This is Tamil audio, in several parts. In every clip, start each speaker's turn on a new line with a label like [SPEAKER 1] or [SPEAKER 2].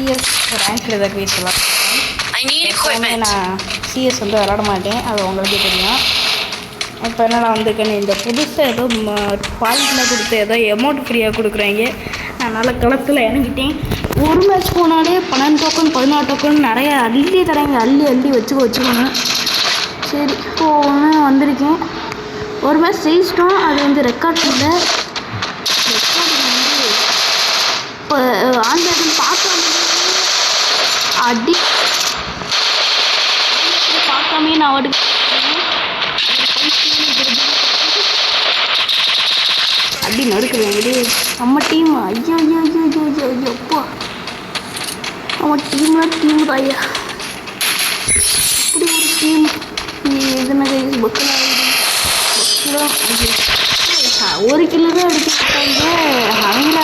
[SPEAKER 1] சிஎஸ் ரேங்க் இதை போயிட்டுலாம் எப்போவுமே நான் சிஎஸ் வந்து விளாட மாட்டேன், அது உங்களுக்கே தெரியும். இப்போ என்ன நான் வந்திருக்கேன்னு இந்த புதுசாக ஏதோ பாயிண்டில் கொடுத்து ஏதோ அமௌண்ட் ஃப்ரீயாக கொடுக்குறாங்க. அதனால் களத்தில் இறங்கிட்டேன். ஒரு மேட்ச் போனாலே 12 டோக்கன் 14 டோக்கன் நிறைய அள்ளி தராங்க. அள்ளி வச்சுக்கோங்க. சரி போன்னு வந்திருக்கேன். ஒரு மேட்ச் ஜெயிச்சிட்டோம். அது வந்து ரெக்கார்ட் இல்லை. ரெக்கார்டு வந்து இப்போ ஆன்லைன் பார்க்காம பார்க்காமே நான் அவருக்கு அடி நடுக்குறேன். இது நம்ம டீம். ஐயோ அப்பா நம்ம டீம் ஐயா இப்படி ஒரு டீம் எதுனா பக்கலாம் 1 கிலோ தான் அடிச்சுட்டாங்க. அவங்களா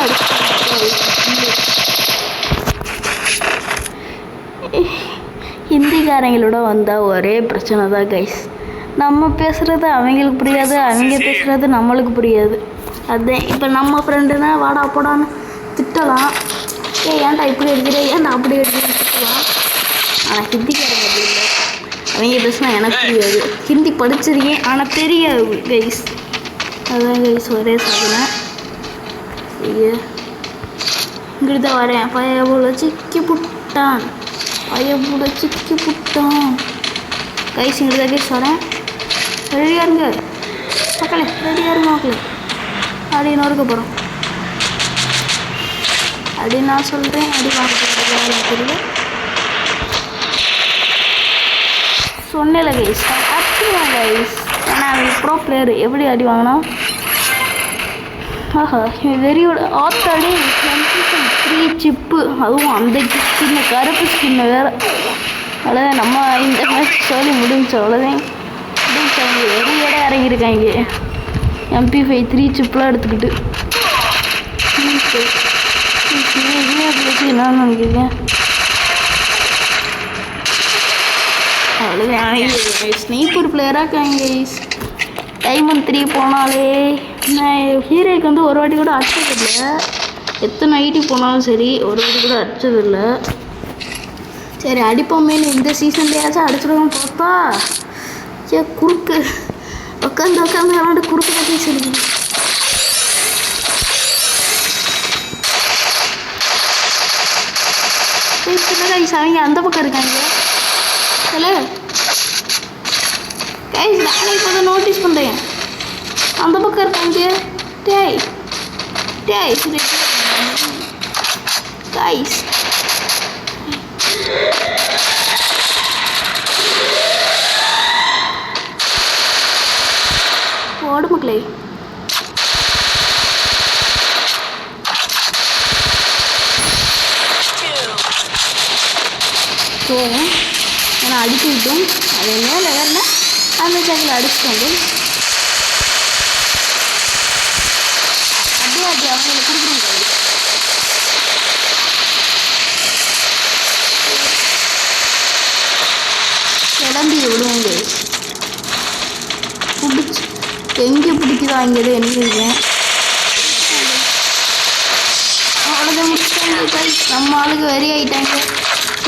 [SPEAKER 1] ஹிந்திக்காரங்களோட வந்தால் ஒரே பிரச்சனை தான் கைஸ். நம்ம பேசுகிறது அவங்களுக்கு புரியாது, அவங்க பேசுகிறது நம்மளுக்கு புரியாது. அதுதான் இப்போ நம்ம ஃப்ரெண்டுனா வாடா போடான்னு திட்டலாம். ஏன்டா இப்படி அடிக்கிறேன், ஏன்டா அப்படி அடிக்கிறேன்னு திட்டலாம். ஆனால் ஹிந்திக்காரங்க அப்படி இல்லை. அவங்க பேசுனா எனக்கு புரியாது. ஹிந்தி படிச்சிருக்கேன் ஆனால் தெரியாது கைஸ். அதுதான் கைஸ் ஒரே சாதனை. இங்கிட்டு தான் வரேன். பயபுல சிக்கி புட்டான் கைஸ். இங்கிட்டு தான் கைஸ் வரேன். ரெடியாக இருங்க மக்களே, அப்படின்னு இருக்க போகிறோம் அப்படின்னு நான் சொல்கிறேன். அடி வாங்க தெரியல சொன்னேல கைஸ். அடிவாங்க கைஸ். ஏன்னா அவங்க ப்ரோ பிளேயர். எப்படி அடி வாங்கினா வெறியோட ஆத்தாடி 3 சிப்பு. அதுவும் அந்த ஸ்கின்னு கருப்பு ஸ்கின்னு வேறு. அவ்வளோதான் நம்ம இந்த மேட்ச் சொல்லி முடிஞ்சு. அவ்வளோதான் முடிஞ்சாங்க. வெறியோட இறங்கியிருக்காங்க. MP5 3 சிப்லாம் எடுத்துக்கிட்டு என்ன நினைக்கிறேன். அவ்வளோதான் ஸ்னைப்பர் பிளேயராக இருக்காங்க கைஸ். டைமண்ட் 3 போனாலே நான் ஹீரோக்கு வந்து ஒரு வாட்டி கூட அடிச்சதில்லை. எத்தனை ஐடி போனாலும் சரி ஒரு வாட்டி கூட அடிச்சதில்லை. சரி அடிப்போமே இந்த சீசன்லேயாச்சும் அடிச்சிடுவோம் பார்த்தா குறுக்கு உட்காந்து விளாண்டு குறுக்கு பற்றி சொல்லுங்க. கைஸ் அவங்க அந்த பக்கம் இருக்காங்க. ஹலோ கைஸ், நானே இப்போ தான் நோட்டீஸ் பண்ணுறேன். அந்த பக்கம் இருக்காங்க. கைஸ் ஓடு மக்களே. போவோம். ஏன்னா அடிச்சுக்கிட்டோம். அது மேலே வரல அந்த சேக்கில் அடிச்சுட்டோங்க. அப்படியே அவங்களை கொடுக்குறோங்க. கிளம்பி விடுவோங்க. பிடிச்சி எங்கே பிடிக்குதோ அங்கே தான் எண்ணிருக்கேன். அவ்வளோதான் முடிச்சாங்க. நம்ம ஆளுக்கு வெறி ஆகிட்டாங்க.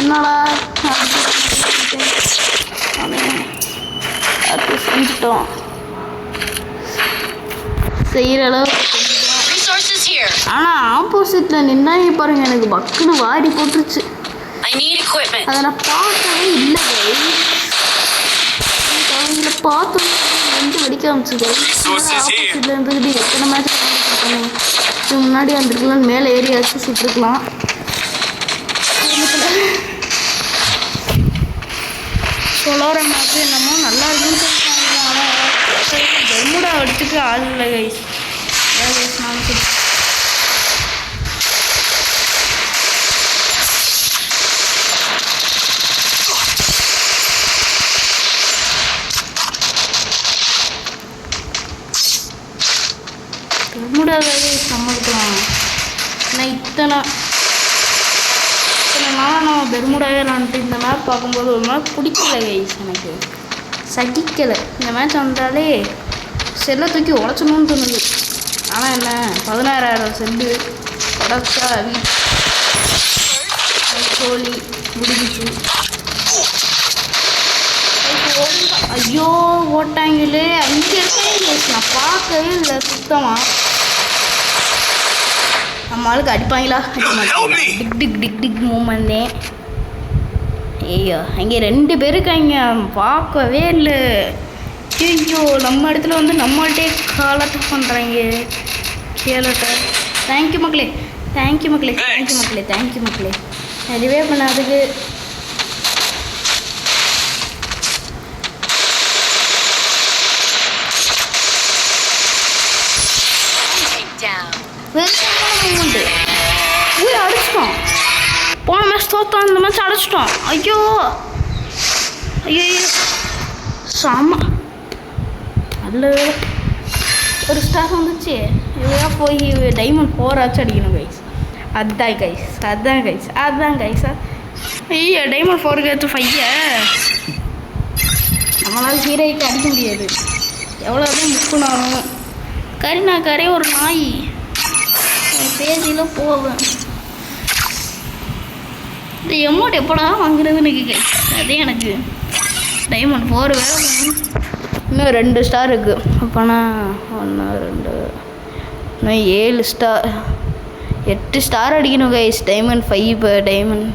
[SPEAKER 1] என்னடா அது செஞ்சுட்டோம். செய்கிற அளவுக்கு ஆனால் ஆப்போசிட்டில் நின்னா பாருங்க எனக்கு பக்குன்னு வாரி போட்டுருச்சு. அதை நான் பார்க்கவே இல்லை. அவங்கள பார்த்தோம் வந்து வெடிக்க ஆரம்பிச்சுது. ஆப்போசிட்டில் இருந்துக்கிட்டு எத்தனை மேட்ச் பண்ணுங்க. முன்னாடி வந்துருக்கலாம், மேலே ஏரியாச்சும் சுட்டுருக்கலாம். சொலோர மேட்ச் என்னமோ நல்லா இருக்குன்னு சொல்லிட்டாங்க. ஆனால் பெர்முடா அடிச்சுட்டு ஆள் இல்லை கைஸ். பெர்முடாவே சமாளிக்கலாம். ஆனால் இத்தனை நாளாக நம்ம பெர்முடாவே விளாண்டுட்டு இந்த மேட்ச் பார்க்கும்போது ஒரு மேட்ச் பிடிக்கல கைஸ். எனக்கு சகிக்கலை. இந்த மேட்ச் வந்தாலே செல்லை தூக்கி உடச்சணும்னு தோணுது. ஆனால் என்ன 16,000 செல்லு உடச்சா சோழி முடிஞ்சிச்சு. ஐயோ ஓட்டாங்களே, அங்கே இருக்கே, நான் பார்க்கவே இல்லை சுத்தமாக. நம்ம ஆளுக்கு அடிப்பாங்களா? டிக் டிக் டிக் டிக் மூமெண்ட்னே. ஐயோ அங்கே 2 பேர் இருக்காங்க, பார்க்கவே இல்லை. ஐயோ நம்ம இடத்துல வந்து நம்மள்டே காலத்தை பண்ணுறாங்க. கேளட்ட தேங்க்யூ மக்களே, தேங்க்யூ மக்களே, தேங்க்யூ மக்களே, தேங்க்யூ மக்களே. அதுவே பண்ணாதுக்கு அடிச்சிட்டோம். போன மேட்ச் தோத்தோம், இந்த மேட்ச் அடிச்சிட்டோம். ஐயோ ஐயோ சாமா நல்ல ஒரு ஸ்டார் வந்துச்சு. இவ்வளோ போய் டைமண்ட் 4 ஆச்சு அடிக்கணும் கைஸ். அதுதான் கைஸ், அதுதான் கைஸ், அதுதான் கைஸ். ஐயோ டைமண்ட் 4க்கு எடுத்து 5 நம்மளால் ஹீரோய்க்கு அடிக்க முடியாது. எவ்வளோதான் முக்குனாலும் கரே ஒரு நாய் பேஜில் போவேன். இந்த எமௌண்ட் எப்படா வாங்குறதுன்னு கைஸ். அதே எனக்கு டைமண்ட் 4 வேலை. இன்னும் 2 ஸ்டார் இருக்குது. அப்போனா 1 2 இன்னும் 7 ஸ்டார், 8 ஸ்டார் அடிக்கணும் கைஸ். டைமண்ட் 5 டைமண்ட்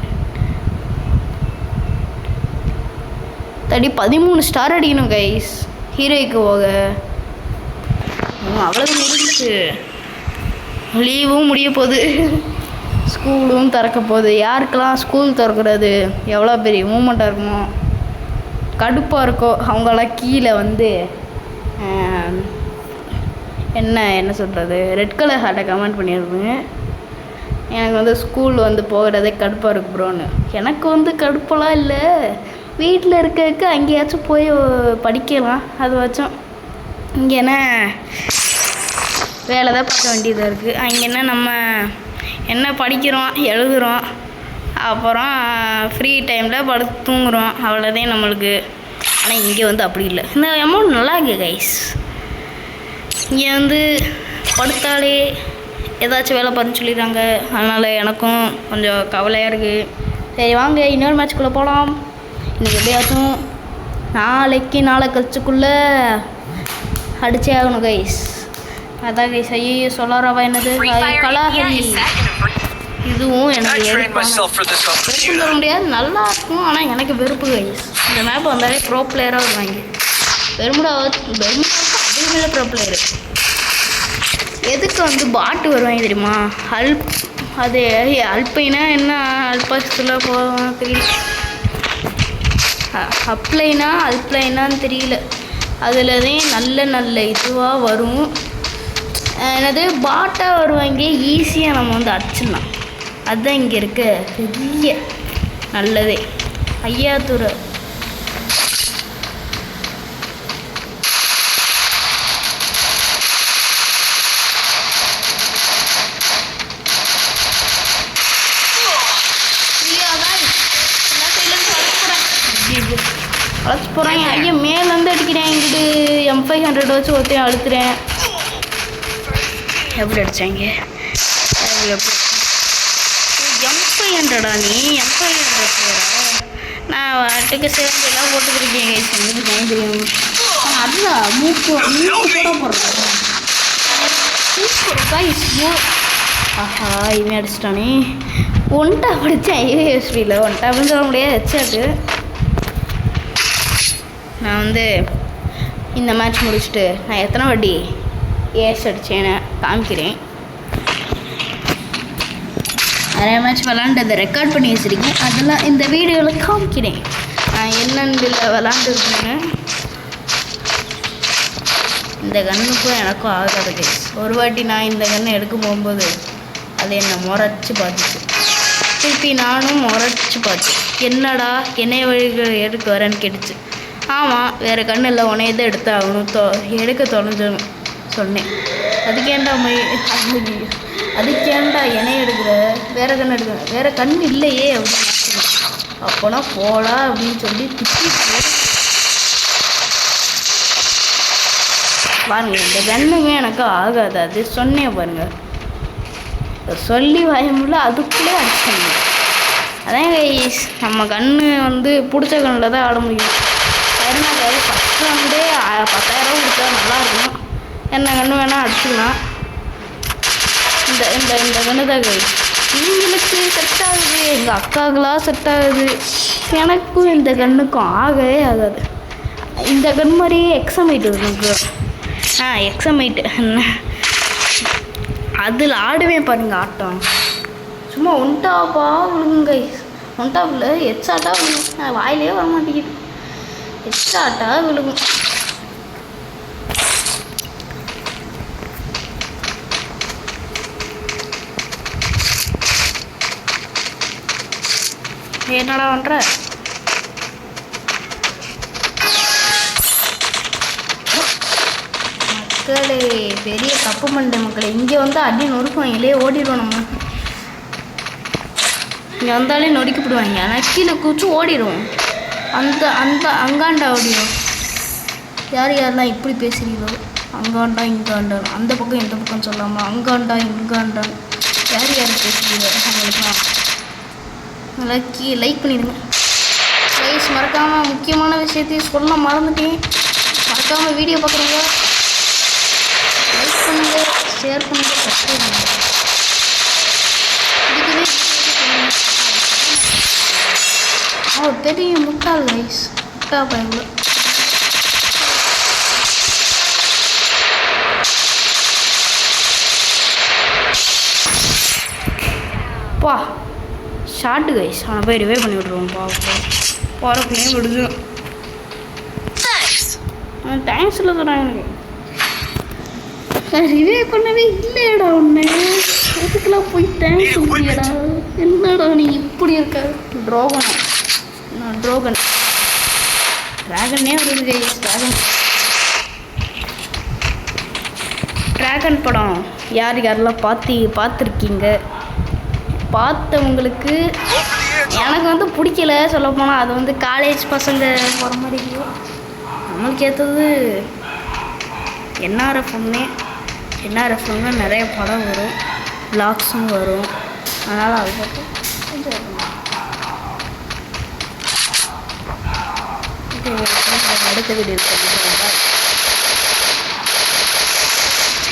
[SPEAKER 1] 13 ஸ்டார் அடிக்கணும் கைஸ் ஹீரோய்க்கு போக. அவ்வளோதான் முடிஞ்சிச்சு. லீவும் முடிய போகுது, ஸ்கூலும் திறக்க போகுது. யாருக்கெல்லாம் ஸ்கூல் திறக்கிறது எவ்வளோ பெரிய மூமெண்ட்டாக இருக்குமோ, கடுப்பாக இருக்கோ அவங்களாம் கீழே வந்து என்ன சொல்கிறது ரெட் கலர் ஹார்ட்டை கமெண்ட் பண்ணியிருக்குங்க. எனக்கு வந்து ஸ்கூல் வந்து போகிறதே கடுப்பாக இருக்கு ப்ரோன்னு. எனக்கு வந்து கடுப்பெல்லாம் இல்லை, வீட்டில் இருக்க அங்கேயாச்சும் போய் படிக்கலாம். அது வச்சோம் இங்கேனா வேலை தான் பார்க்க வேண்டியதாக இருக்குது. அங்கேன்னா நம்ம என்ன படிக்கிறோம் எழுதுகிறோம், அப்புறம் ஃப்ரீ டைமில் படுத்து தூங்குகிறோம், அவ்வளோதான் நம்மளுக்கு. ஆனால் இங்கே வந்து அப்படி இல்லை. இந்த அமௌண்ட் நல்லா இருக்குது கைஸ். இங்கே வந்து படுத்தாலே ஏதாச்சும் வேலை பார்த்து சொல்லிடுறாங்க. அதனால் எனக்கும் கொஞ்சம் கவலையாக இருக்குது. சரி வாங்க இன்னொரு மேட்ச்சுக்குள்ளே போகலாம். இன்றைக்கி எப்படியாச்சும் நாளை கழிச்சுக்குள்ளே அடிச்சே ஆகணும் கைஸ். அதான் கைஸ். ஐயோ சொல்லாரவா என்னது கலாஹரி. இதுவும் எனக்கு வெறுப்பு தர முடியாது, நல்லா இருக்கும். ஆனால் எனக்கு வெறுப்பு கைஸ். இந்த மேப் வந்தாலே ப்ரோ பிளேயராக வருவாங்க. பெருமுடாவுக்கு அதிகமே ப்ரோ பிளேயரு. எதுக்கு வந்து பாட்டு வருவாங்க தெரியுமா? அது அல்பைனா என்ன அல்பாஸ்ல போவாங்க தெரியல, அல்ப்ளைனான்னு தெரியல. அதில் தான் நல்ல இதுவாக வரும். என்னது பாட்டாக வருவாங்க, ஈஸியாக நம்ம வந்து அடிச்சிடலாம். அதுதான் இங்கே இருக்க பெரிய நல்லதே. ஐயாத்தூர் வளர்ச்சி போகிறாங்க. ஐயா மேலேருந்து அடிக்கிறேன். இங்கிட்டு M500 வச்சு ஒருத்தையும் அழுத்துறேன். எப்படி அடித்தாங்க? M500டா நீ? M500 நான் வாட்டுக்கு சேர்ந்துலாம் போட்டுக்கிருக்கேன் கைஸ். எங்களுக்கு ஏன் தெரியும்? அதுதான் மூக்கு கூட போடுறேன். ஆஹா இவன் அடிச்சிட்டானே. ஒன்ட்டா படித்தேன் ஐஏஎஸ்பியில். ஒன்ட்டா அப்படின்னு சொல்ல முடியாது, ஹெச்சாட்டு. நான் வந்து இந்த மேட்ச் முடிச்சுட்டு நான் எத்தனை வாட்டி ஏஸ் அடித்தேன்னு காமிக்கிறேன். நிறைய மேட்ச் விளாண்டதை ரெக்கார்ட் பண்ணி வச்சுருக்கேன். அதெல்லாம் இந்த வீடியோவில் காமிக்கிறேன். நான் என்னென்னு விளாண்டுருக்கேங்க. இந்த கன்னுக்கும் எனக்கும் ஆகாது கைஸ். ஒரு வாட்டி நான் இந்த கன்னை எடுக்க போகும்போது அது என்னை முறைச்சி பார்த்துச்சு. திருப்பி நானும் முறைச்சி பார்த்தேன். என்னடா என்னைய வழிகள் எடுக்க வரேன்னு கேட்டுச்சு. ஆமாம் வேறு கண் இல்லை, உனையே தான் எடுத்து ஆகணும், எடுக்க தொலைஞ்சணும் சொன்னேன். அதுக்கேண்டா என்னைய எடுக்கிற, வேறு கண் எடுக்கிற, வேறு கண் இல்லையே அப்படின்னு சொன்னேன். அப்போனா போடா அப்படின்னு சொல்லி திட்டி பாருங்க. இந்த கண்ணுமே எனக்கு ஆகாது, அது சொன்னேன் பாருங்க. சொல்லி வாய முடியல, அதுக்குள்ளே அடிச்சாங்க. அதான் கைஸ் நம்ம கன்று வந்து பிடிச்ச கண்ணில் தான் ஆட முடியும். சரிண்ணா கைஸ் ஃபஸ்ட்டு வந்து 10,000 கொடுத்தா நல்லாயிருக்கும். என்ன கன்று வேணால் அடிச்சுக்கலாம். இந்த இந்த இந்த கன்று தான் கைஸ் இவங்களுக்கு செட் ஆகுது, எங்கள் அக்காவுக்கெலாம் செட் ஆகுது. எனக்கும் இந்த கண்ணுக்கும் ஆகவே ஆகாது. இந்த கன் மாதிரியே எக்ஸமைட் இருக்கு. எக்ஸமைட்டு அதில் ஆடுவேன் பாருங்க ஆட்டம். சும்மா ஒன்டாப்பா விழுங்க. ஒன்டாப்பில் எச்சாட்டா விழுகும். வாயிலே வர மாட்டேங்குது. எச்சாட்டா விழுகும். என்னடா பண்ற? மக்களே பெரிய தப்பு பண்ணிட்டேன் மக்களே. இங்கே வந்து அடி நொறுக்குவாங்களே, ஓடிடுவோம் நம்ம. இங்கே வந்தாலே நொறுக்கிவிடுவாங்க. ஆனால் கீழே குச்சி ஓடிடும். அந்த அந்த அங்காண்டா ஓடிடும். யார் யாரெல்லாம் இப்படி பேசுகிறீங்களோ, அங்காண்டா இங்காண்டான், அந்த பக்கம் இந்த பக்கம் சொல்லாமல் அங்காண்டா இங்காண்டான் யார் யார் பேசுகிறீங்களோ அவங்களுக்குலாம் லைக் பண்ணிடுங்க ப்ளீஸ். மறக்காமல் முக்கியமான விஷயத்தையும் சொல்ல மறந்துட்டேன். மறக்காமல் வீடியோ பார்க்குறீங்க லைக் பண்ணுங்கள், ஷேர் பண்ணுங்கள், சப்ஸ்கிரைப் பண்ணுங்கள். அவர் பெரிய முட்டாள் கைஸ், முட்டா பயங்க. பா ஷார்ட்டு கைஸ், அவனை போய் ரிவே பண்ணி விட்ருவோம். போகிறப்பையும் விடுதுடும். தேங்க்ஸில் சொல்கிறாங்க எனக்கு ரிவே பண்ணவே இல்லையடா. ஒன்று எதுக்கெல்லாம் போய் தேங்க்ஸ் சொல்லியடா. என்னடா நீ இப்படி இருக்க? ட்ரோகன் ட்ராகனே வருது கைஸ். ட்ராகன் படம் யார் யாரெல்லாம் பார்த்துருக்கீங்க? பார்த்தவங்களுக்கு எனக்கு வந்து பிடிக்கல சொல்லப்போனால். அது வந்து காலேஜ் பசங்க போகிற மாதிரி இருக்கும். நம்மளுக்கு ஏற்றது என்ஆர்எஃப்ல நிறைய படம் வரும், விளாக்ஸும் வரும். அதனால் அது பார்த்து கொஞ்சம் அடுத்த வீடியோ